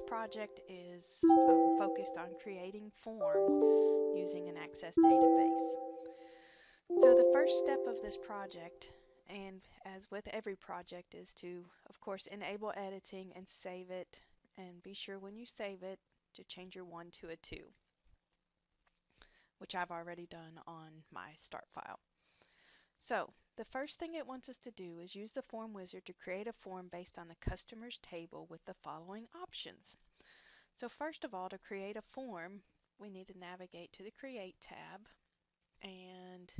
project is focused on creating forms using an Access database. So the first step of this project, and as with every project, is to, of course, enable editing and save it, and be sure when you save it to change your 1 to a 2, which I've already done on my start file. So the first thing it wants us to do is use the form wizard to create a form based on the customer's table with the following options. So first of all, to create a form, we need to navigate to the Create tab, and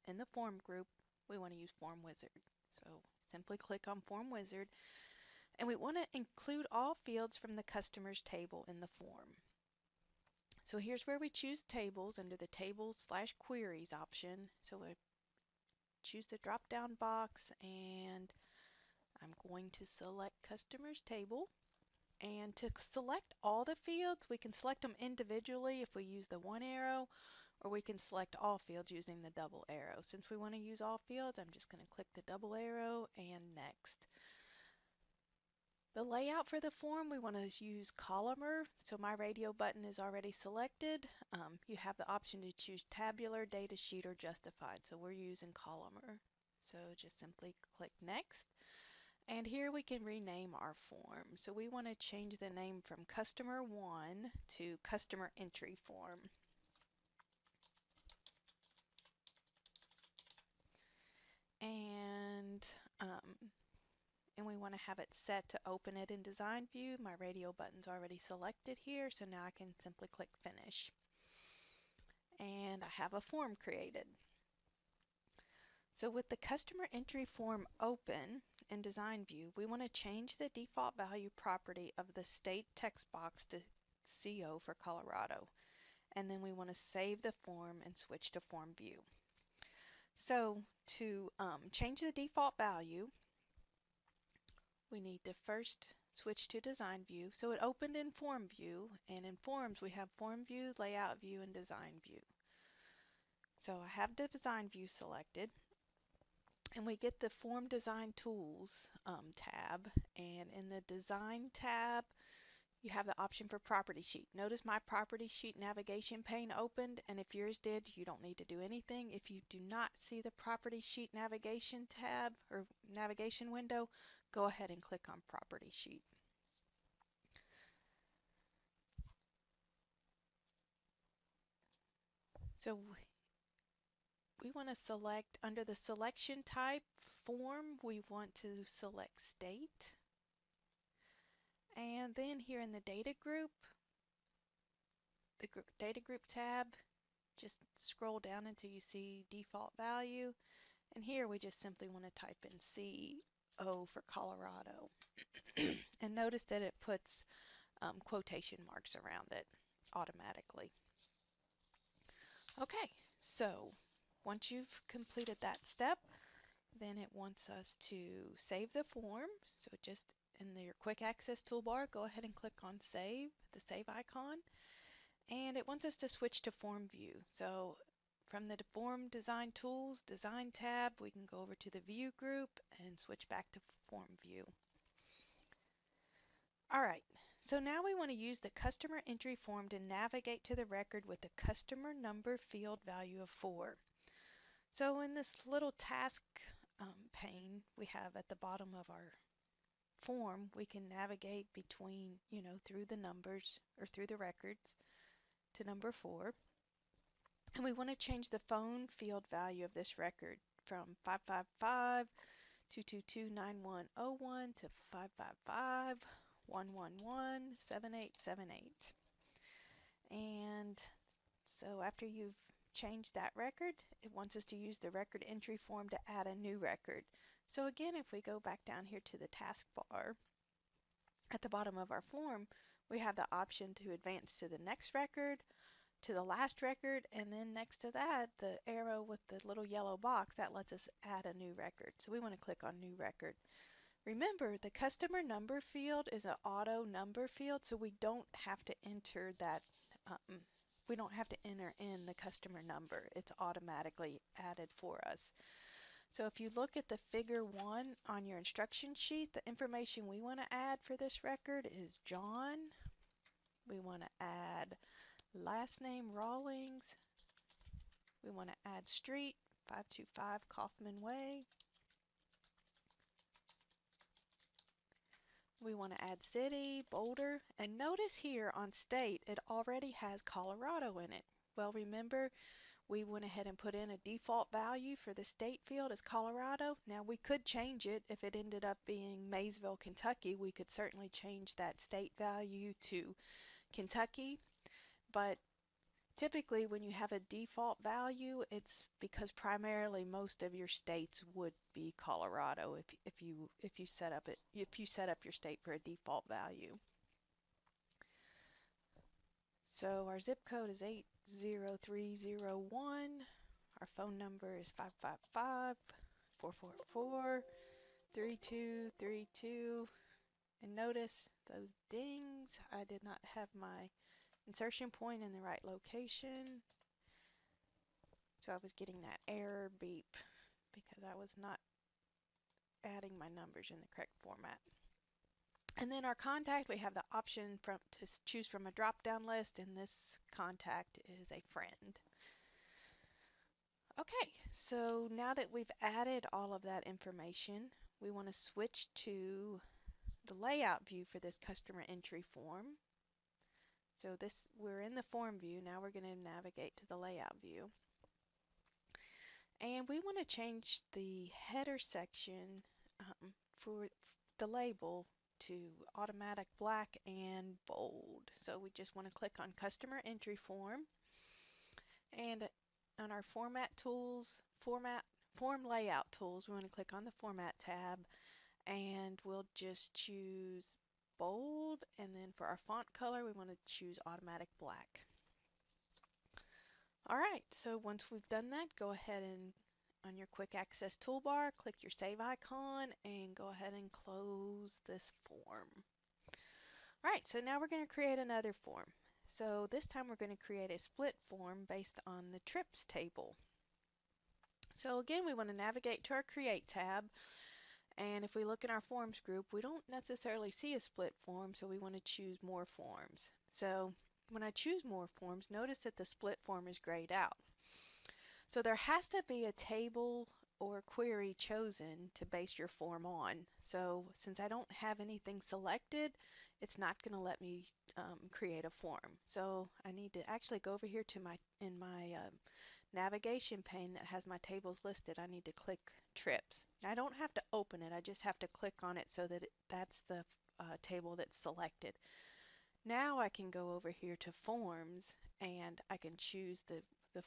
in the form group, we want to use Form Wizard. So simply click on Form Wizard, and we want to include all fields from the customer's table in the form. So here's where we choose tables under the Tables/Queries option. So we choose the drop-down box, and I'm going to select Customer's Table. And to select all the fields, we can select them individually if we use the 1 arrow, or we can select all fields using the double arrow. Since we want to use all fields, I'm just going to click the double arrow and next. The layout for the form, we want to use columnar, so my radio button is already selected. You have the option to choose tabular, datasheet, or justified, so we're using columnar. So just simply click next. And here we can rename our form. So we want to change the name from Customer 1 to Customer Entry Form. And we want to have it set to open it in design view. My radio button's already selected here, so now I can simply click Finish. And I have a form created. So with the customer entry form open in design view, we want to change the default value property of the state text box to CO for Colorado. And then we want to save the form and switch to form view. So to change the default value, we need to first switch to design view. So it opened in form view, and in forms we have form view, layout view, and design view. So I have the design view selected, and we get the form design tools tab, and in the design tab you have the option for property sheet. Notice my property sheet navigation pane opened, and if yours did, you don't need to do anything. If you do not see the property sheet navigation tab or navigation window, go ahead and click on property sheet. So we want to select under the selection type form, we want to select state. And then here in the data group, the data group tab, just scroll down until you see default value. And here we just simply want to type in CO for Colorado. And notice that it puts quotation marks around it automatically. Okay, so once you've completed that step, then it wants us to save the form. So just in your quick access toolbar, go ahead and click on save, the save icon. And it wants us to switch to form view. So from the form design tools, design tab, we can go over to the view group and switch back to form view. Alright, so now we want to use the customer entry form to navigate to the record with the customer number field value of 4. So in this little task pane we have at the bottom of our form, we can navigate between, through the numbers or through the records to number 4. And we want to change the phone field value of this record from 555 222 9101 to 555 111 7878. And so after you've changed that record, it wants us to use the record entry form to add a new record. So again, if we go back down here to the taskbar, at the bottom of our form, we have the option to advance to the next record, to the last record, and then next to that, the arrow with the little yellow box, that lets us add a new record. So we want to click on new record. Remember, the customer number field is an auto number field, so we don't have to enter that, we don't have to enter in the customer number. It's automatically added for us. So if you look at the figure 1 on your instruction sheet, the information we want to add for this record is John, We want to add last name Rawlings. We want to add street, 525 Kaufman Way. We want to add city, Boulder, and notice here on state it already has Colorado in it. Well, remember we went ahead and put in a default value for the state field as Colorado. Now we could change it if it ended up being Maysville, Kentucky. We could certainly change that state value to Kentucky, but typically when you have a default value, it's because primarily most of your states would be Colorado if you set up your state for a default value. So our zip code is 80301. Our phone number is 555-444-3232. And notice those dings. I did not have my insertion point in the right location. So I was getting that error beep because I was not adding my numbers in the correct format. And then our contact, we have the option to choose from a drop-down list, and this contact is a friend. Okay, so now that we've added all of that information, we want to switch to the layout view for this customer entry form. So we're in the form view. Now we're going to navigate to the layout view. And we want to change the header section for the label to automatic black and bold. So we just want to click on customer entry form, and on our form layout tools, we want to click on the format tab, and we'll just choose bold, and then for our font color we want to choose automatic black. Alright, so once we've done that, go ahead and on your quick access toolbar, click your save icon and go ahead and close this form. Alright, so now we're going to create another form. So this time we're going to create a split form based on the trips table. So again, we want to navigate to our create tab, and if we look in our forms group, we don't necessarily see a split form, so we want to choose more forms. So when I choose more forms, notice that the split form is grayed out. So there has to be a table or query chosen to base your form on. So since I don't have anything selected, it's not going to let me create a form. So I need to actually go over here to my navigation pane that has my tables listed. I need to click trips. I don't have to open it, I just have to click on it so that that's the table that's selected. Now I can go over here to forms and I can choose the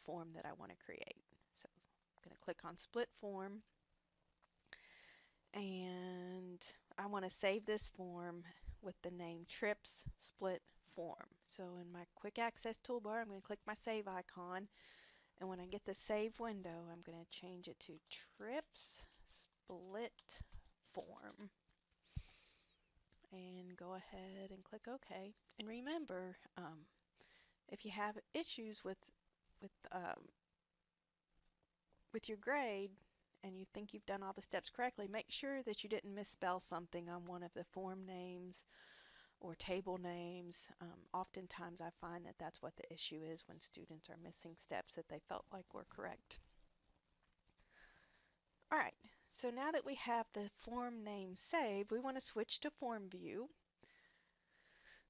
form that I want to create. So I'm going to click on split form, and I want to save this form with the name trips split form. So in my quick access toolbar, I'm going to click my save icon, and when I get the save window, I'm going to change it to trips split form and go ahead and click OK. And remember, if you have issues with your grade and you think you've done all the steps correctly, make sure that you didn't misspell something on one of the form names or table names. Oftentimes I find that that's what the issue is when students are missing steps that they felt like were correct. Alright, so now that we have the form name saved, we want to switch to form view.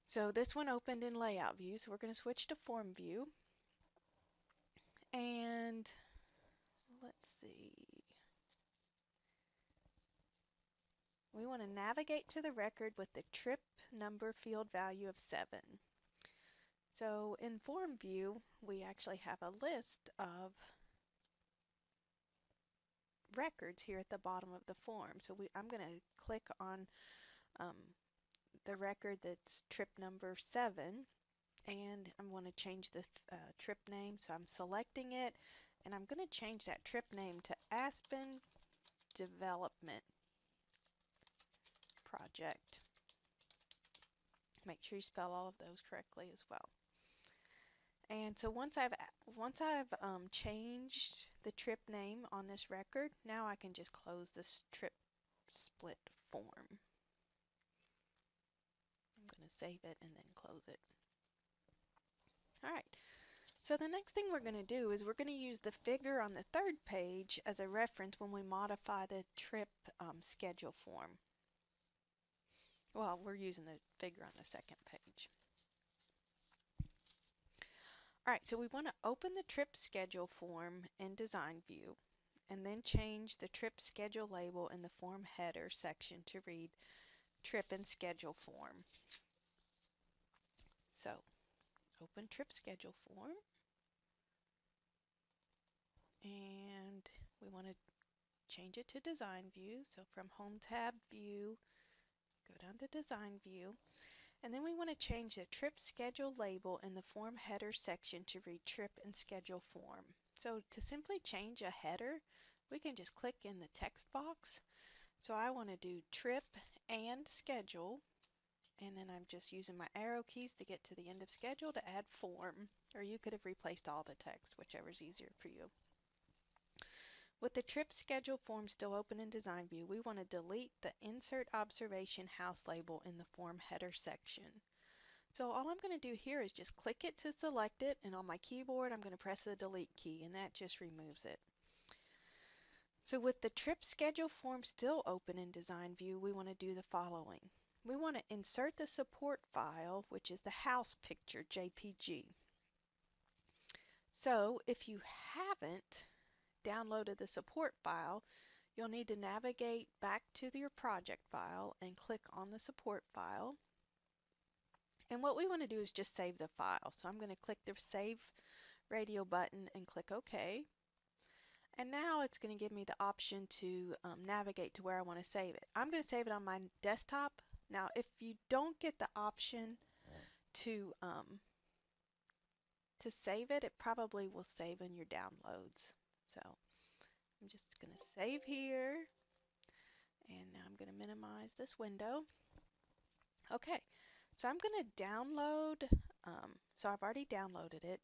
So this one opened in layout view, so we're going to switch to form view. And let's see. We want to navigate to the record with the trip number field value of 7. So in form view, we actually have a list of records here at the bottom of the form. So I'm going to click on the record that's trip number 7, and I want to change the trip name. So I'm selecting it, and I'm going to change that trip name to Aspen Development Project. Make sure you spell all of those correctly as well. And so once I've changed the trip name on this record, now I can just close this trip split form. I'm going to save it and then close it. Alright, so the next thing we're going to do is we're going to use the figure on the third page as a reference when we modify the trip schedule form. Well, we're using the figure on the second page. Alright, so we want to open the trip schedule form in Design View and then change the trip schedule label in the form header section to read trip and schedule form. So open trip schedule form, and we want to change it to Design View. So from Home tab View, go down to Design View, and then we want to change the trip schedule label in the form header section to read trip and schedule form. So to simply change a header, we can just click in the text box. So I want to do trip and schedule, and then I'm just using my arrow keys to get to the end of schedule to add form, or you could have replaced all the text, whichever is easier for you. With the trip schedule form still open in Design View, we want to delete the Insert Observation House label in the form header section. So all I'm going to do here is just click it to select it, and on my keyboard I'm going to press the delete key, and that just removes it. So with the trip schedule form still open in Design View, we want to do the following. We want to insert the support file, which is the house picture JPG. So if you haven't downloaded the support file, you'll need to navigate back to your project file and click on the support file. And what we want to do is just save the file. So I'm going to click the Save Radio button and click OK. And now it's going to give me the option to navigate to where I want to save it. I'm going to save it on my desktop. Now, if you don't get the option to save it, it probably will save in your downloads. So I'm just going to save here, and now I'm going to minimize this window. Okay, so I'm going to download. So I've already downloaded it,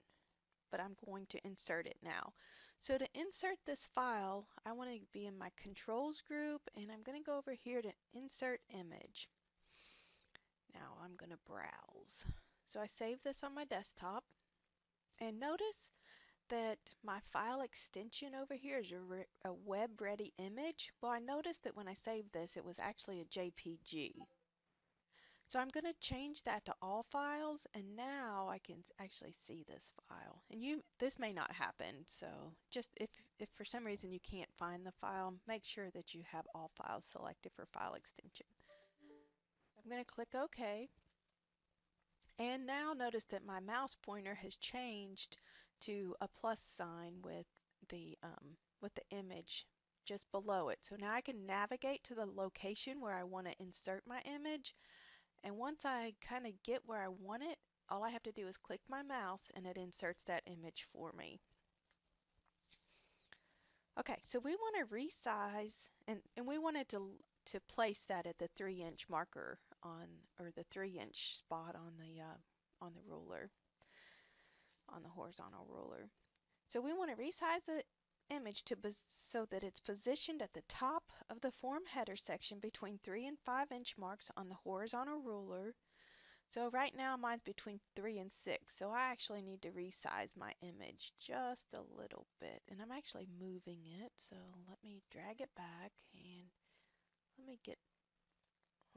but I'm going to insert it now. So to insert this file, I want to be in my controls group, and I'm going to go over here to insert image. Now I'm going to browse. So I saved this on my desktop, and notice that my file extension over here is a web ready image. Well, I noticed that when I saved this, it was actually a JPG. So I'm going to change that to all files, and now I can actually see this file. And this may not happen, so just if for some reason you can't find the file, make sure that you have all files selected for file extension. I'm going to click OK, and now notice that my mouse pointer has changed to a plus sign with the image just below it. So now I can navigate to the location where I want to insert my image. And once I kind of get where I want it, all I have to do is click my mouse and it inserts that image for me. Okay, so we want to resize, and we wanted to place that at the 3-inch marker or the 3-inch spot on the ruler, on the horizontal ruler. So we want to resize the image so that it's positioned at the top of the form header section between 3 and 5-inch marks on the horizontal ruler. So right now mine's between 3 and 6, so I actually need to resize my image just a little bit. And I'm actually moving it, so let me drag it back and let me get,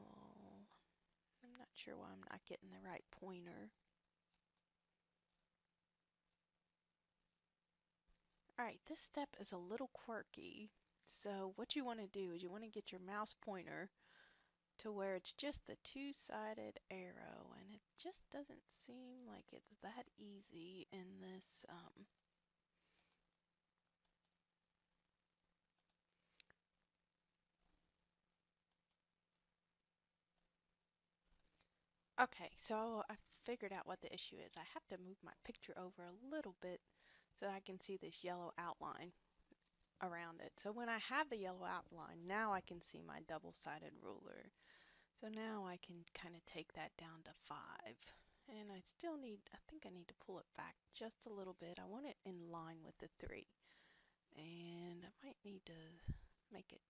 oh, I'm not sure why I'm not getting the right pointer. Alright, this step is a little quirky. So what you want to do is you want to get your mouse pointer to where it's just the two-sided arrow, and it just doesn't seem like it's that easy in this Okay, so I figured out what the issue is. I have to move my picture over a little bit so that I can see this yellow outline around it. So when I have the yellow outline, now I can see my double-sided ruler. So now I can kind of take that down to 5. And I still need, I think I need to pull it back just a little bit. I want it in line with the 3. And I might need to make it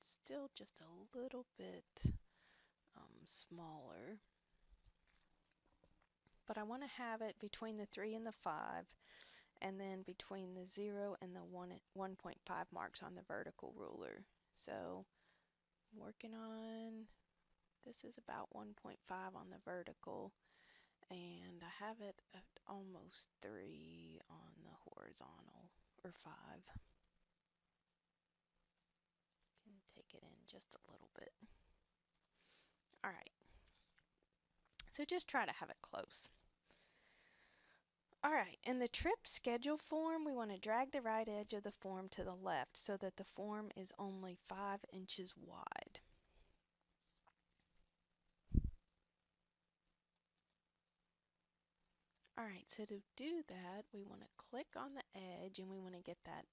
still just a little bit smaller. but I want to have it between the 3 and the 5, and then between the 0 and the 1.5 marks on the vertical ruler. So I'm working on, this is about 1.5 on the vertical, and I have it at almost 3 on the horizontal, or 5. Can take it in just a little bit. All right, so just try to have it close. All right, in the trip schedule form, we want to drag the right edge of the form to the left so that the form is only 5 inches wide. All right, so to do that, we want to click on the edge and we want to get that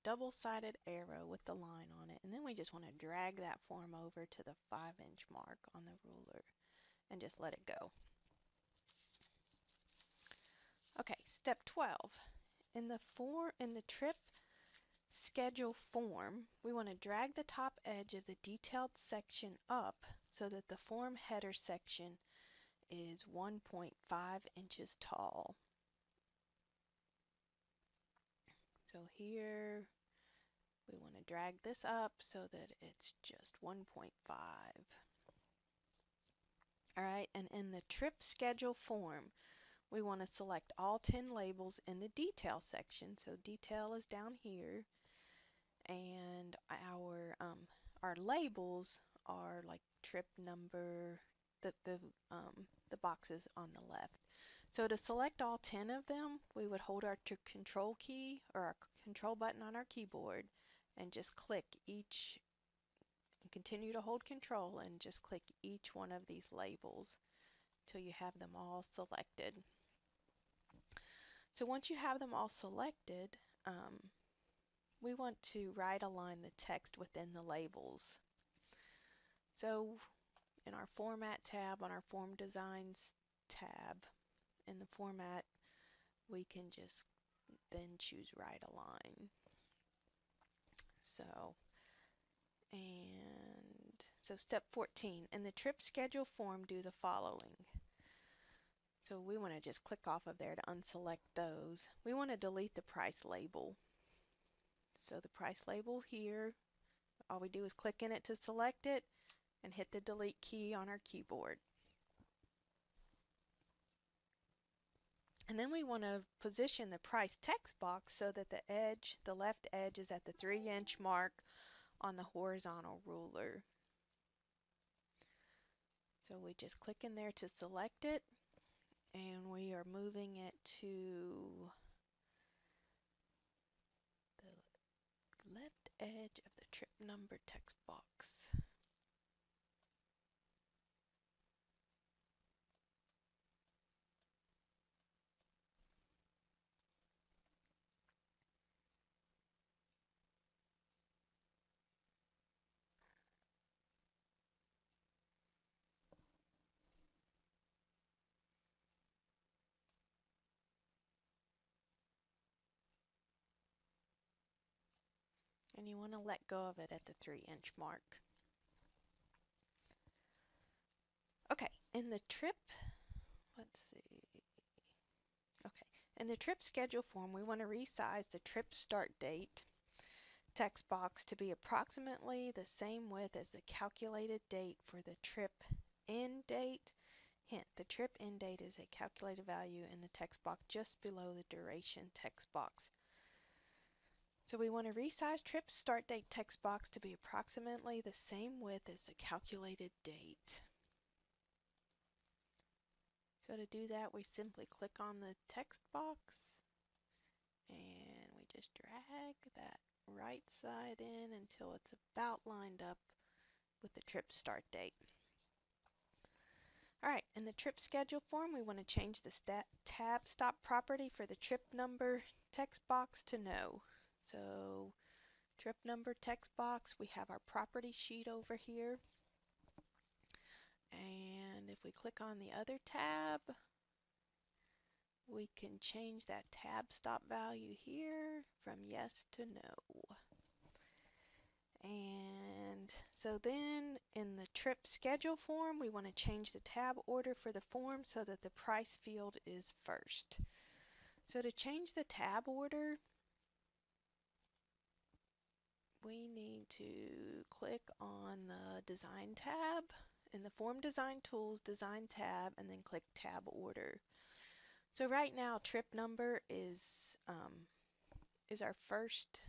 double-sided arrow with the line on it, and then we just want to drag that form over to the 5-inch mark on the ruler and just let it go. Okay, step 12. In the trip schedule form, we want to drag the top edge of the detailed section up so that the form header section is 1.5 inches tall. So here we want to drag this up so that it's just 1.5. All right, and in the trip schedule form, we want to select all 10 labels in the detail section. So detail is down here, and our labels are like trip number, the boxes on the left. So to select all 10 of them, we would hold our control key or our control button on our keyboard and just click each, and continue to hold control and just click each one of these labels till you have them all selected. So once you have them all selected, we want to right align the text within the labels. So in our Format tab, on our Form Designs tab, in the Format, we can just then choose Right Align. So step 14, in the trip schedule form, do the following. So we want to just click off of there to unselect those. We want to delete the price label. So the price label here, all we do is click in it to select it and hit the delete key on our keyboard. And then we want to position the price text box so that the left edge is at the 3-inch mark on the horizontal ruler. So we just click in there to select it, and we are moving it to the left edge of the trip number text box. And you want to let go of it at the 3-inch mark. Okay, in the trip, let's see. Okay, in the trip schedule form, we want to resize the trip start date text box to be approximately the same width as the calculated date for the trip end date. Hint, the trip end date is a calculated value in the text box just below the duration text box. So we want to resize trip start date text box to be approximately the same width as the calculated date. So to do that, we simply click on the text box and we just drag that right side in until it's about lined up with the trip start date. Alright, in the trip schedule form, we want to change the tab stop property for the trip number text box to no. So trip number text box, we have our property sheet over here. And if we click on the other tab, we can change that tab stop value here from yes to no. And so then in the trip schedule form, we want to change the tab order for the form so that the price field is first. So to change the tab order, we need to click on the Design tab in the Form Design Tools Design tab, and then click Tab Order. So right now, trip number is our first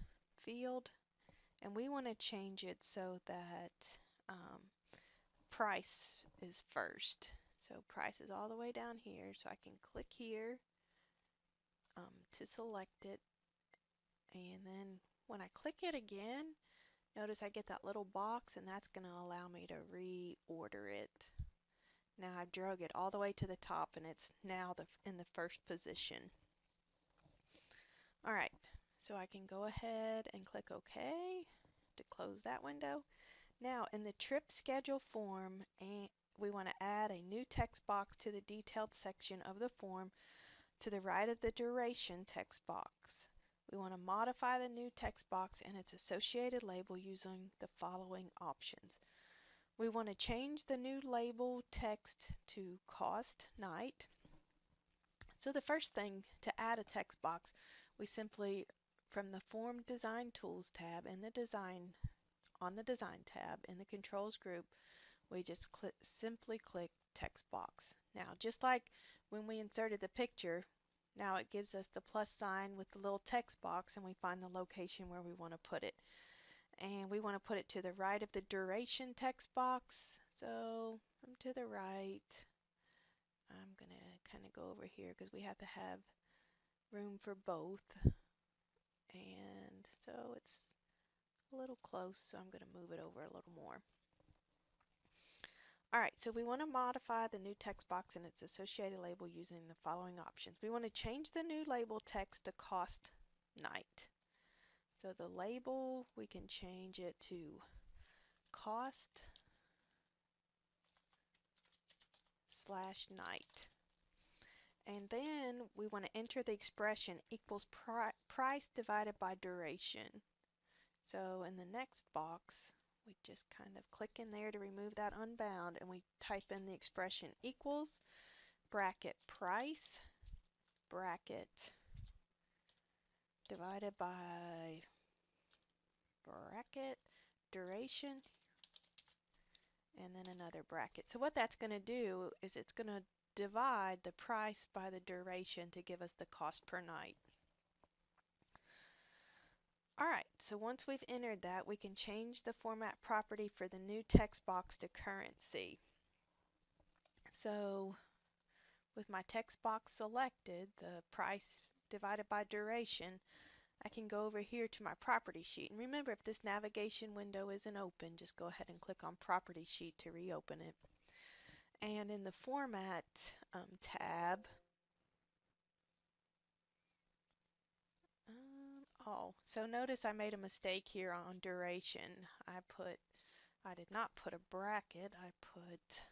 field, and we want to change it so that um, price is first. So price is all the way down here, so I can click here to select it, and then when I click it again, notice I get that little box, and that's going to allow me to reorder it. Now I've drug it all the way to the top, and it's now in the first position. Alright, so I can go ahead and click OK to close that window. Now in the trip schedule form, we want to add a new text box to the detailed section of the form to the right of the duration text box. We want to modify the new text box and its associated label using the following options. We want to change the new label text to cost night. So the first thing to add a text box, we simply, from the Form Design Tools tab in the Design, on the Design tab in the Controls group, we just simply click text box. Now just like when we inserted the picture, now it gives us the plus sign with the little text box, and we find the location where we want to put it. And we want to put it to the right of the duration text box. So I'm to the right. I'm going to kind of go over here because we have to have room for both. And so it's a little close, so I'm going to move it over a little more. Alright, so we want to modify the new text box and its associated label using the following options. We want to change the new label text to cost night. So the label, we can change it to cost / night. And then we want to enter the expression equals price divided by duration. So in the next box, we just kind of click in there to remove that unbound, and we type in the expression equals bracket price bracket divided by bracket duration, and then another bracket. So what that's going to do is it's going to divide the price by the duration to give us the cost per night. Alright, so once we've entered that, we can change the format property for the new text box to currency. So with my text box selected, the price divided by duration, I can go over here to my property sheet. And remember, if this navigation window isn't open, just go ahead and click on property sheet to reopen it. And in the format tab, so notice I made a mistake here on duration. I did not put a bracket, I put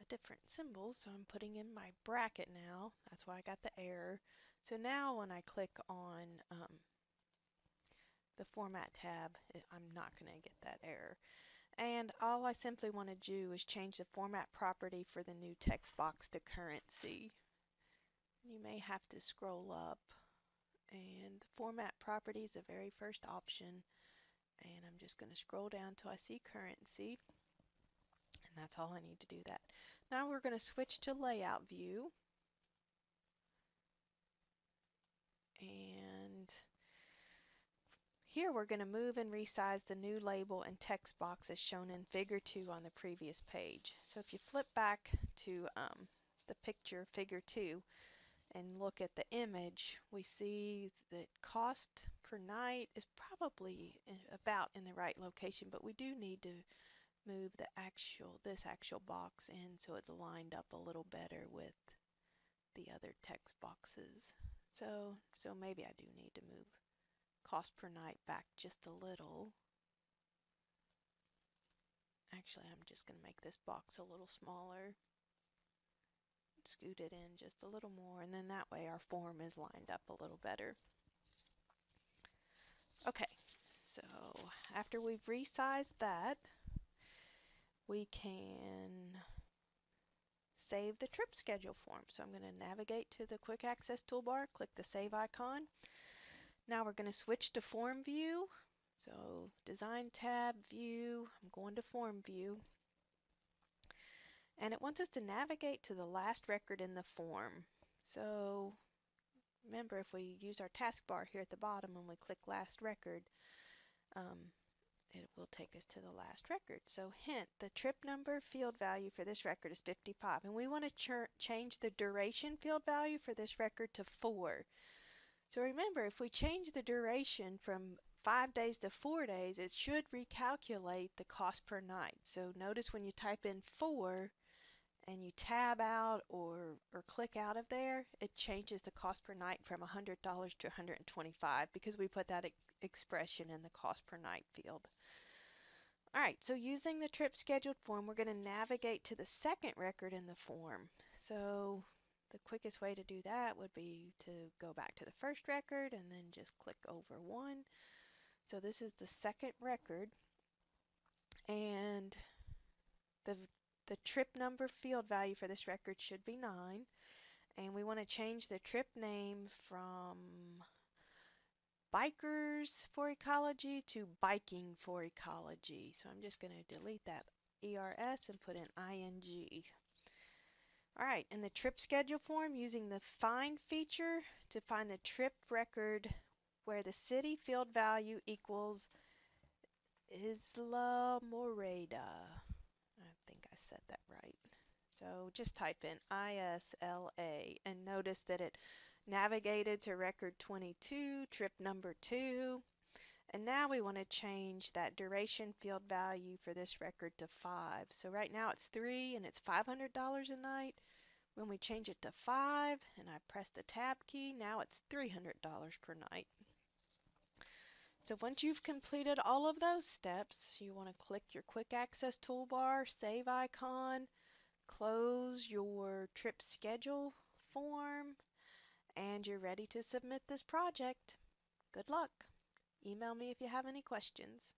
a different symbol, so I'm putting in my bracket now. That's why I got the error. So now when I click on the Format tab, I'm not going to get that error. And all I simply want to do is change the format property for the new text box to currency. You may have to scroll up, and the format property is the very first option, and I'm just going to scroll down till I see currency, and that's all I need to do that. Now we're going to switch to layout view, and here we're going to move and resize the new label and text box as shown in figure 2 on the previous page. So if you flip back to the picture figure 2 and look at the image, we see that cost per night is probably about in the right location, but we do need to move this actual box in so it's lined up a little better with the other text boxes. So maybe I do need to move cost per night back just a little. Actually, I'm just going to make this box a little smaller. Scoot it in just a little more, and then that way our form is lined up a little better. Okay, So after we've resized that, we can save the trip schedule form. So I'm going to navigate to the quick access toolbar, click the save icon. Now we're going to switch to form view. So design tab, view, I'm going to form view. And it wants us to navigate to the last record in the form. So remember, if we use our taskbar here at the bottom and we click last record, it will take us to the last record. So hint, the trip number field value for this record is 55, and we want to change the duration field value for this record to 4. So remember, if we change the duration from 5 days to 4 days, it should recalculate the cost per night. So notice when you type in 4 and you tab out or click out of there, it changes the cost per night from $100 to $125 because we put that expression in the cost per night field. Alright, so using the trip scheduled form, we're going to navigate to the second record in the form. So the quickest way to do that would be to go back to the first record and then just click over one. So this is the second record, and the trip number field value for this record should be 9, and we want to change the trip name from Bikers for Ecology to Biking for Ecology. So I'm just going to delete that ERS and put in ING. Alright, in the trip schedule form, using the find feature to find the trip record where the city field value equals Isla Morada. I think I said that right. So just type in ISLA and notice that it navigated to record 22, trip number 2. And now we want to change that duration field value for this record to 5. So right now it's 3 and it's $500 a night. When we change it to 5 and I press the tab key, now it's $300 per night. So once you've completed all of those steps, you want to click your quick access toolbar, save icon, close your trip schedule form, and you're ready to submit this project. Good luck. Email me if you have any questions.